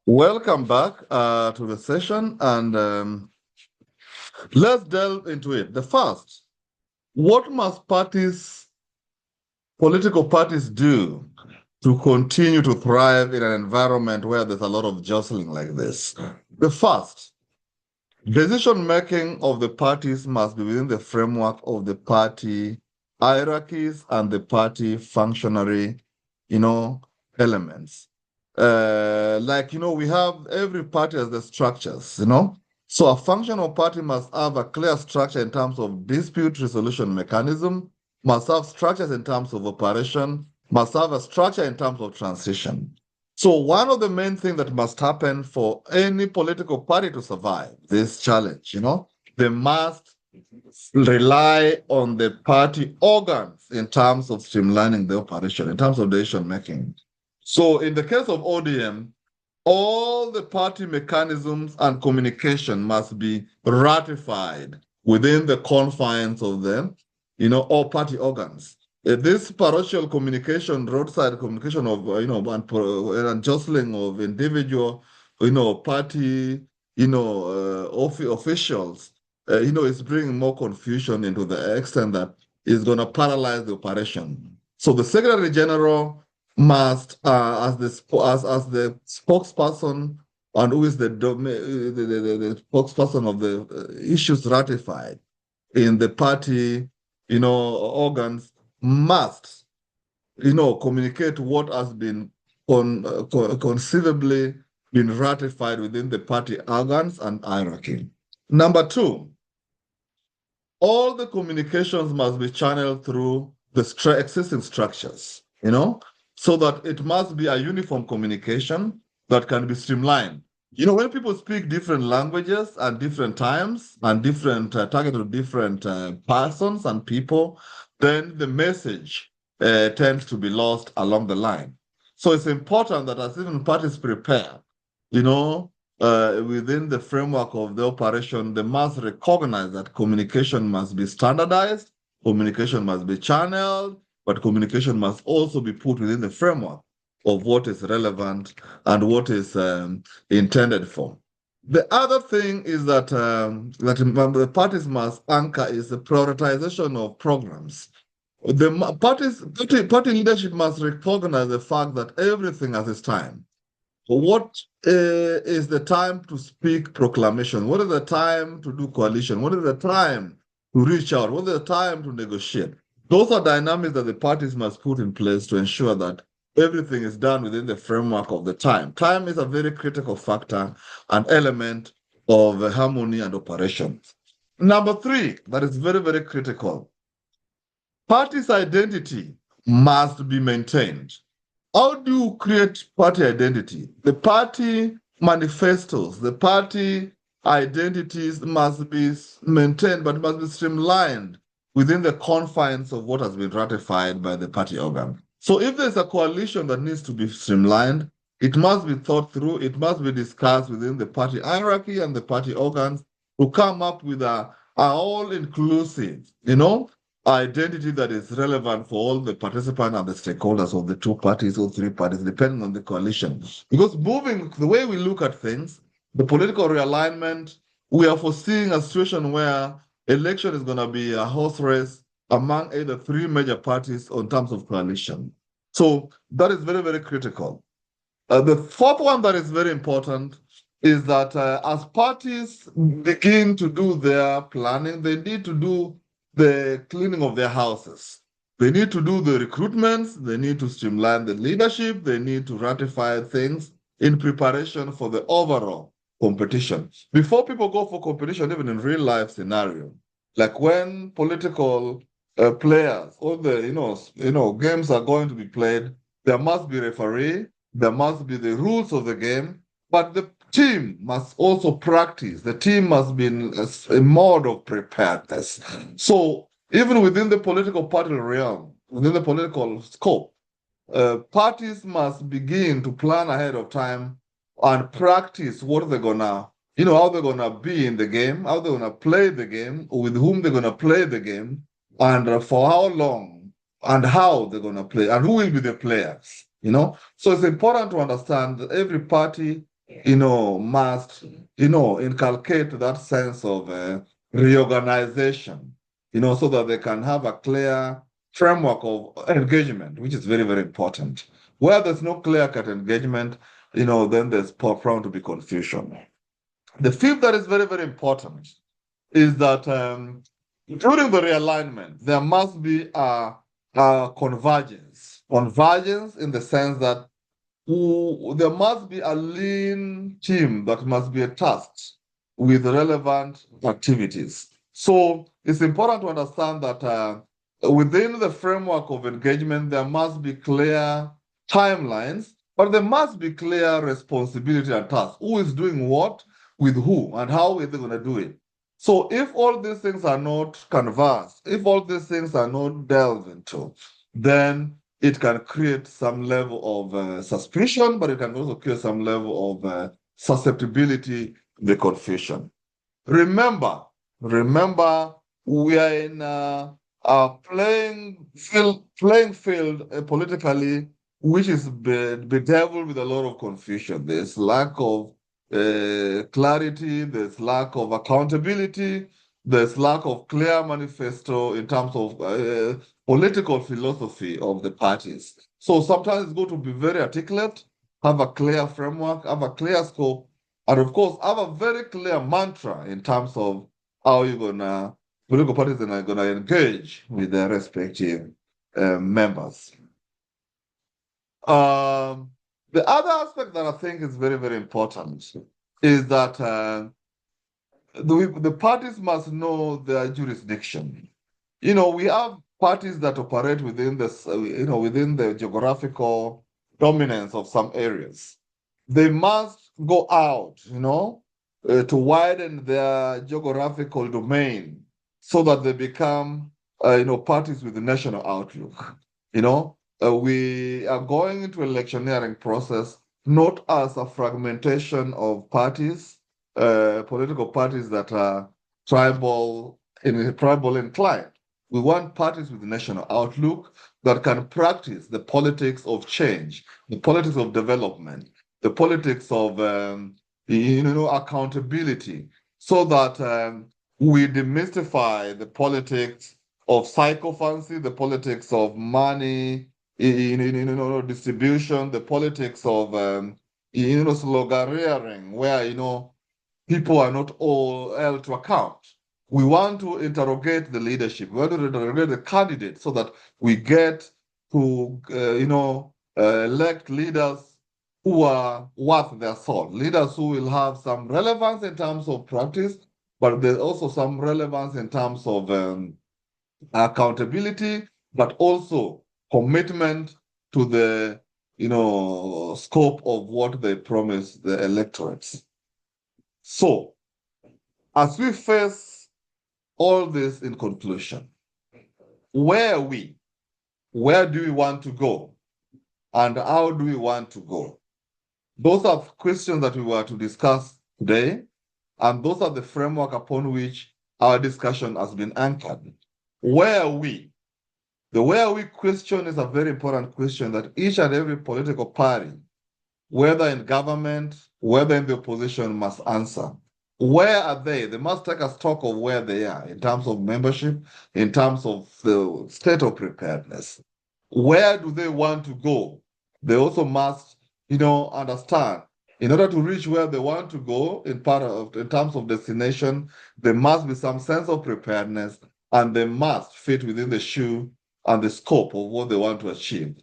Welcome back to the session, and let's delve into it. The first, what must political parties do to continue to thrive in an environment where there's a lot of jostling like this? The first, decision making of the parties must be within the framework of the party hierarchies and the party functionary, you know, elements. We have every party has the structures. So a functional party must have a clear structure in terms of dispute resolution mechanism, must have structures in terms of operation, must have a structure in terms of transition. So one of the main things that must happen for any political party to survive this challenge, they must rely on the party organs in terms of streamlining the operation, in terms of decision making. So in the case of ODM, all the party mechanisms and communication must be ratified within the confines of all party organs. This parochial communication, roadside communication of, and jostling of individual, party, officials, is bringing more confusion into the extent that it's going to paralyze the operation. So the Secretary General must, as the spokesperson and who is the spokesperson of the issues ratified in the party, organs, must, communicate what has been conceivably been ratified within the party organs and hierarchy. Number two, all the communications must be channeled through the existing structures, so that it must be a uniform communication that can be streamlined. When people speak different languages at different times and different targeted different persons and people, then the message tends to be lost along the line. So it's important that as even parties prepare, within the framework of the operation, they must recognize that communication must be standardized, communication must be channeled, but communication must also be put within the framework of what is relevant and what is intended for. The other thing is that the parties must anchor is the prioritization of programs. The party leadership must recognize the fact that everything has its time. What is the time to speak proclamation? What is the time to do coalition? What is the time to reach out? What is the time to negotiate? Those are dynamics that the parties must put in place to ensure that everything is done within the framework of the time. Time is a very critical factor and element of harmony and operation. Number three, that is very, very critical. Party's identity must be maintained. How do you create party identity? The party manifestos, the party identities must be maintained, but must be streamlined within the confines of what has been ratified by the party organ. So if there's a coalition that needs to be streamlined, it must be thought through, it must be discussed within the party hierarchy and the party organs to come up with a all-inclusive, identity that is relevant for all the participants and the stakeholders of the two parties or three parties, depending on the coalition. Because moving the way we look at things, the political realignment, we are foreseeing a situation where election is going to be a horse race among either three major parties in terms of coalition. So that is very, very critical. The fourth one that is very important is that as parties begin to do their planning, they need to do the cleaning of their houses. They need to do the recruitments, they need to streamline the leadership, they need to ratify things in preparation for the overall competition. Before people go for competition, even in real life scenario, like when political players or the games are going to be played, there must be referee, there must be the rules of the game, but the team must also practice. The team must be in a mode of preparedness. So even within the political party realm, within the political scope, parties must begin to plan ahead of time and practice what they're gonna, how they're gonna be in the game, how they're gonna play the game, with whom they're gonna play the game, and for how long, and how they're gonna play, and who will be the players. So it's important to understand that every party must, inculcate that sense of reorganization, so that they can have a clear framework of engagement, which is very, very important. Where there's no clear-cut engagement, then there's prone to be confusion. The fifth that is very, very important is that during the realignment, there must be a convergence. Convergence in the sense that there must be a lean team that must be tasked with relevant activities. So it's important to understand that within the framework of engagement, there must be clear timelines, but there must be clear responsibility and tasks. Who is doing what, with who, and how are they going to do it? So if all these things are not conversed, if all these things are not delved into, then it can create some level of suspicion, but it can also create some level of susceptibility, the confusion. Remember, we are in a playing field politically, which is bedeviled with a lot of confusion. There's lack of clarity, there's lack of accountability, there's lack of clear manifesto in terms of political philosophy of the parties. So sometimes it's going to be very articulate, have a clear framework, have a clear scope, and of course, have a very clear mantra in terms of how you're gonna political parties are gonna engage with their respective members. The other aspect that I think is very, very important is that the parties must know their jurisdiction. We have parties that operate within this, within the geographical dominance of some areas. They must go out, to widen their geographical domain so that they become, parties with a national outlook. We are going into electioneering process not as a fragmentation of parties, political parties that are tribal inclined. We want parties with national outlook that can practice the politics of change, the politics of development, the politics of accountability, so that we demystify the politics of sycophancy, the politics of money, distribution, the politics of slogan rearing, where people are not all held to account. We want to interrogate the leadership. We want to interrogate the candidates so that we get to, elect leaders who are worth their salt, leaders who will have some relevance in terms of practice, but there's also some relevance in terms of accountability, but also commitment to the, scope of what they promise the electorates. So, as we face all this in conclusion, where are we? Where do we want to go? And how do we want to go? Those are questions that we were to discuss today, and those are the framework upon which our discussion has been anchored. Where are we? The where are we question is a very important question that each and every political party, whether in government, whether in the opposition, must answer. Where are they? They must take a stock of where they are in terms of membership, in terms of the state of preparedness. Where do they want to go? They also must, understand. In order to reach where they want to go, in terms of destination, there must be some sense of preparedness, and they must fit within the shoe and the scope of what they want to achieve.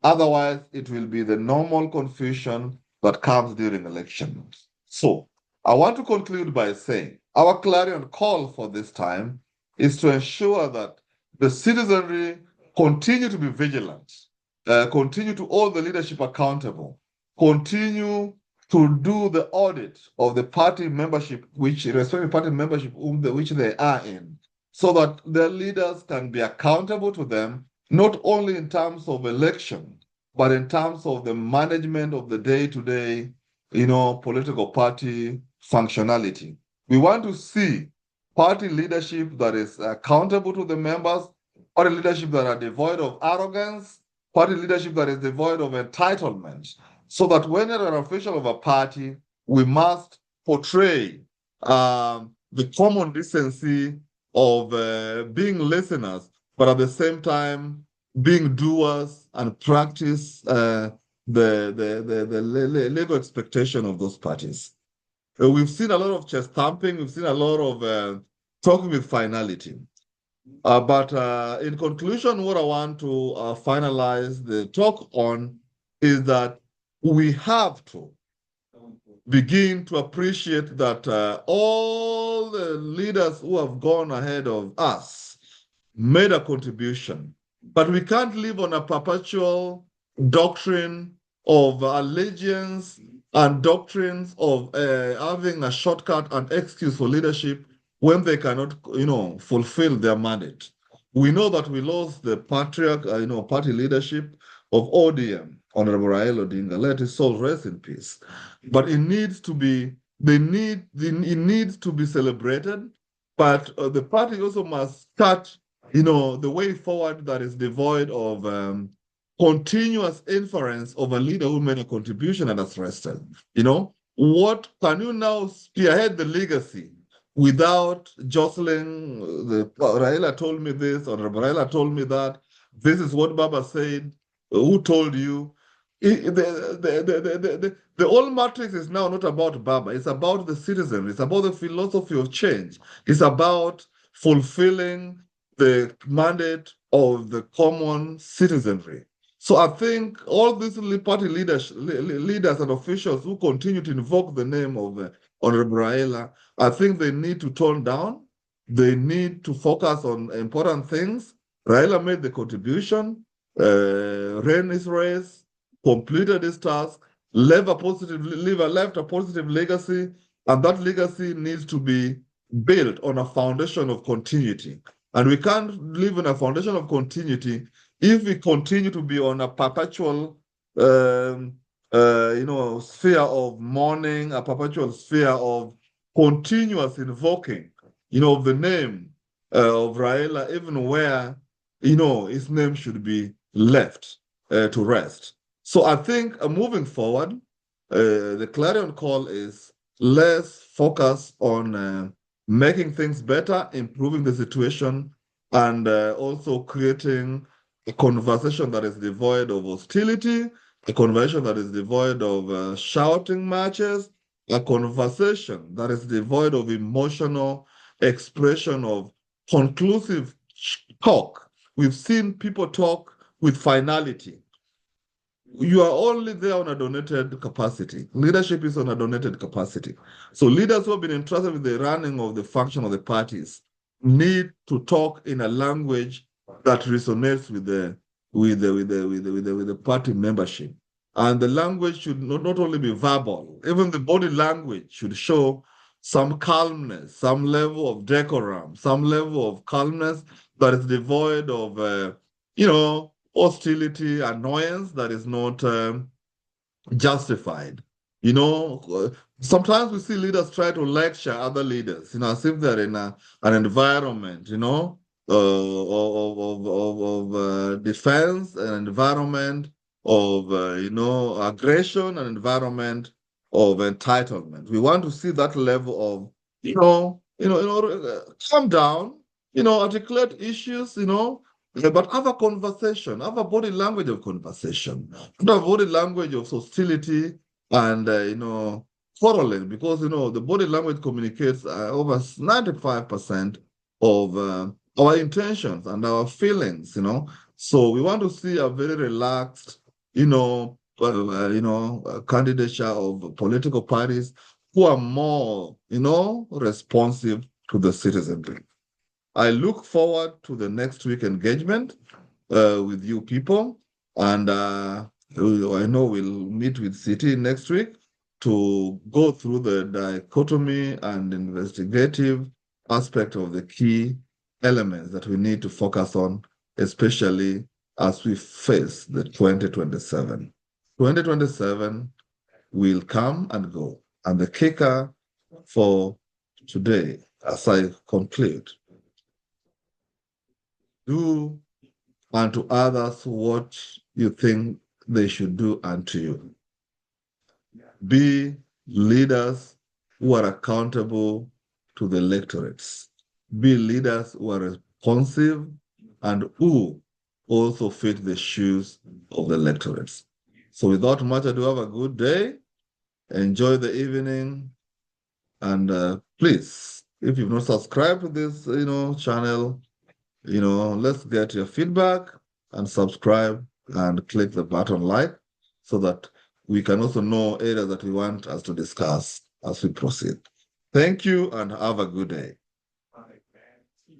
Otherwise, it will be the normal confusion that comes during elections. So, I want to conclude by saying our clarion call for this time is to ensure that the citizenry continue to be vigilant, continue to hold the leadership accountable, continue to do the audit of the party membership, respective party membership which they are in, so that their leaders can be accountable to them, not only in terms of election, but in terms of the management of the day-to-day, political party functionality. We want to see party leadership that is accountable to the members, party leadership that are devoid of arrogance, party leadership that is devoid of entitlement, so that when you're an official of a party, we must portray the common decency of being listeners, but at the same time being doers and practice the legal expectation of those parties. We've seen a lot of chest thumping, we've seen a lot of talking with finality. But in conclusion, what I want to finalize the talk on is that we have to begin to appreciate that all the leaders who have gone ahead of us made a contribution. But we can't live on a perpetual doctrine of allegiance and doctrines of having a shortcut and excuse for leadership when they cannot, fulfill their mandate. We know that we lost the patriarch, party leadership of ODM, Honorable Raila Odinga. Let his soul rest in peace. But it needs to be, it needs to be celebrated. But the party also must start the way forward that is devoid of continuous inference of a leader who made a contribution and has rested. What can you now spearhead the legacy without jostling the Raila told me this or Raila told me that. This is what Baba said. Who told you? The whole matrix is now not about Baba. It's about the citizen. It's about the philosophy of change. It's about fulfilling the mandate of the common citizenry. So I think all these party leaders and officials who continue to invoke the name of Honorable Raila, I think they need to tone down. They need to focus on important things. Raila made the contribution, ran his race, completed his task, left a positive legacy, and that legacy needs to be built on a foundation of continuity. And we can't live in a foundation of continuity if we continue to be on a perpetual sphere of mourning, a perpetual sphere of continuous invoking, of the name of Raila, even where, his name should be left to rest. So I think moving forward, the clarion call is let's focus on making things better, improving the situation, and also creating a conversation that is devoid of hostility, a conversation that is devoid of shouting matches, a conversation that is devoid of emotional expression of conclusive talk. We've seen people talk with finality. You are only there on a donated capacity. Leadership is on a donated capacity. So leaders who have been entrusted with the running of the function of the parties need to talk in a language that resonates with the party membership. And the language should not only be verbal, even the body language should show some calmness, some level of decorum, some level of calmness that is devoid of, hostility, annoyance that is not justified. Sometimes we see leaders try to lecture other leaders, as if they're in an environment, of defense, an environment of, aggression, an environment of entitlement. We want to see that level of, calm down, articulate issues, but have a conversation, have a body language of conversation, not a body language of hostility and, quarreling, because, the body language communicates over 95% of our intentions and our feelings, So we want to see a very relaxed, candidature of political parties who are more, responsive to the citizenry. I look forward to the next week engagement with you people. And I know we'll meet with CT next week to go through the dichotomy and investigative aspect of the key elements that we need to focus on, especially as we face the 2027. 2027 will come and go. And the kicker for today, as I conclude, do unto others what you think they should do unto you. Be leaders who are accountable to the electorates. Be leaders who are responsive and who also fit the shoes of the electorates. So without much ado, have a good day. Enjoy the evening. And please, if you've not subscribed to this, channel, let's get your feedback and subscribe and click the button like so that we can also know areas that we want us to discuss as we proceed. Thank you and have a good day.